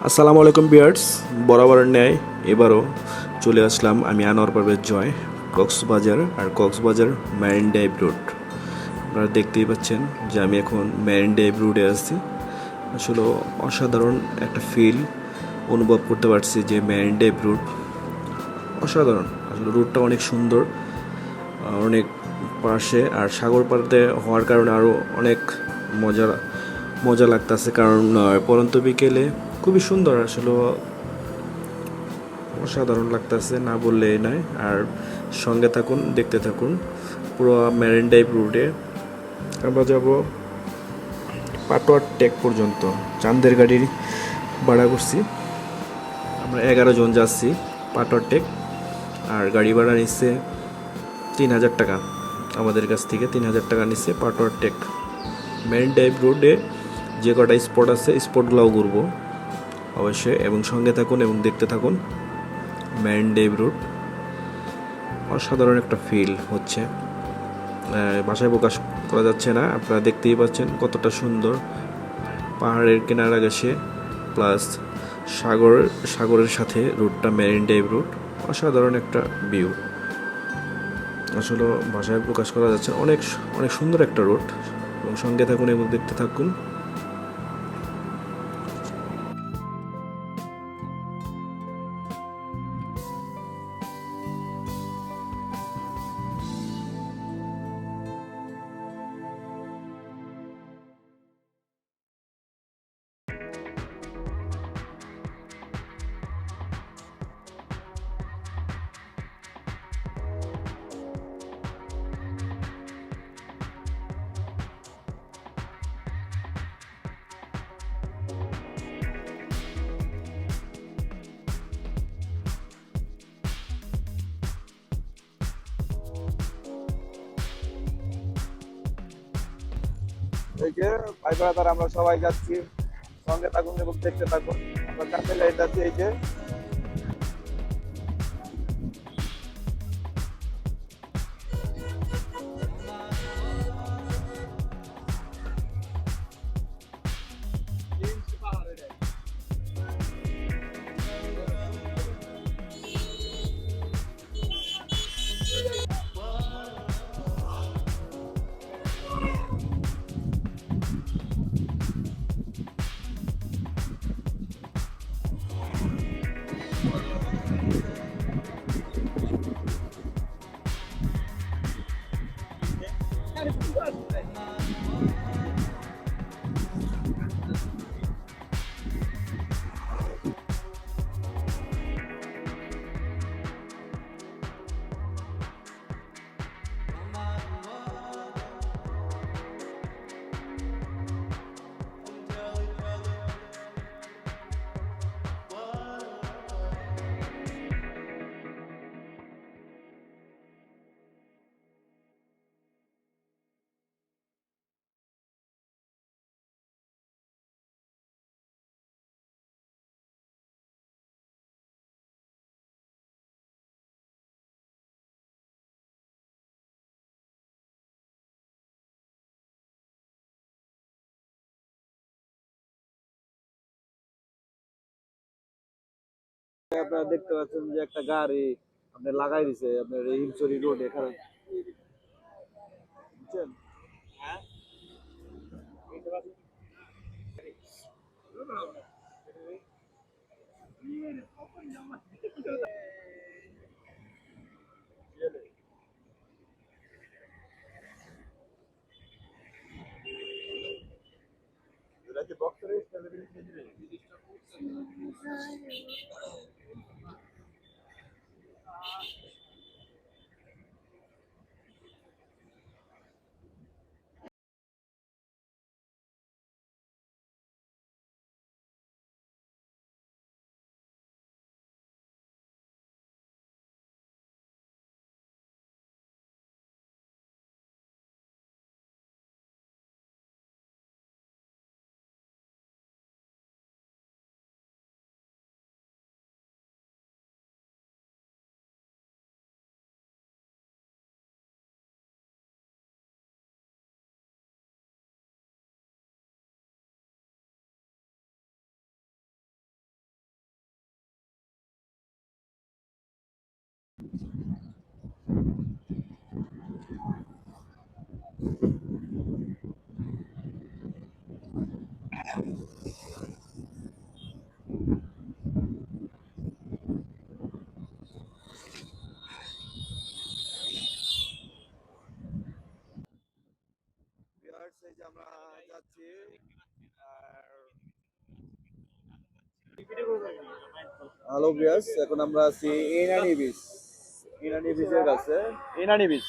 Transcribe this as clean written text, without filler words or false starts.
আসসালামু আলাইকুম বিয়ার্স, বরাবরের ন্যায় এবারও চলে আসলাম আমি আনোয়ার পারভেজ জয়, কক্সবাজার। আর কক্সবাজার ম্যারিন ড্রাইভ রুট আপনারা দেখতেই পাচ্ছেন যে আমি এখন ম্যারিন ড্রাইভ রুটে আছি। আসলে অসাধারণ একটা ফিল অনুভব করতে পারছি যে ম্যারিন ড্রাইভ রুট অসাধারণ। আসলে রুটটা অনেক সুন্দর, অনেক পাশে আর সাগর পাড়তে হওয়ার কারণে আরও অনেক মজা মজা লাগতেছে, কারণ পরন্ত বিকেলে খুবই সুন্দর। আসলে অসাধারণ লাগতেছে, না বললে নয়। আর সঙ্গে থাকুন, দেখতে থাকুন পুরো মেরিন ড্রাইভ রুটে। আমরা যাব পাটোয়ার টেক পর্যন্ত। চাঁদের গাড়ির ভাড়া করছি, আমরা 11 জন যাচ্ছি পাটোয়ার টেক। আর গাড়ি ভাড়া নিচ্ছে 3,000 টাকা, আমাদের কাছ থেকে 3,000 টাকা নিচ্ছে পাটোয়ার টেক। মেরিন ড্রাইভ রোডে যে কটা স্পট আছে স্পটগুলোও ঘুরবো অবশ্যই, এবং সঙ্গে থাকুন এবং দেখতে থাকুন। মেরিন ড্রাইভ রোড অসাধারণ একটা ফিল হচ্ছে, ভাষায় প্রকাশ করা যাচ্ছে না। আপনারা দেখতেই পাচ্ছেন কতটা সুন্দর পাহাড়ের কিনারা গেছে, প্লাস সাগরের সাথে রুটটা মেরিন ড্রাইভ রুট। অসাধারণ একটা ভিউ, আসলে ভাষায় প্রকাশ করা যাচ্ছে। অনেক অনেক সুন্দর একটা রুট, এবং সঙ্গে থাকুন এবং দেখতে থাকুন। এই যে ভাই ব্রাদার আমরা সবাই যাচ্ছি, সঙ্গে থাকুন এবং দেখতে থাকুন। আমরা চাঁদের গাড়ি যাচ্ছি। এই যে আপনারা দেখতে পাচ্ছেন যে একটা গাড়ি আপনি লাগাই দিছে আপনার এই হিমচরি রোড এখানে, বুঝছেন? ভিউয়ার্স, এই যে আমরা যাচ্ছি। আর হ্যালো ভিউয়ার্স, এখন আমরা আছি ইনানি বিচ। ইনানি বিচের কাছে। ইনানি বিচ।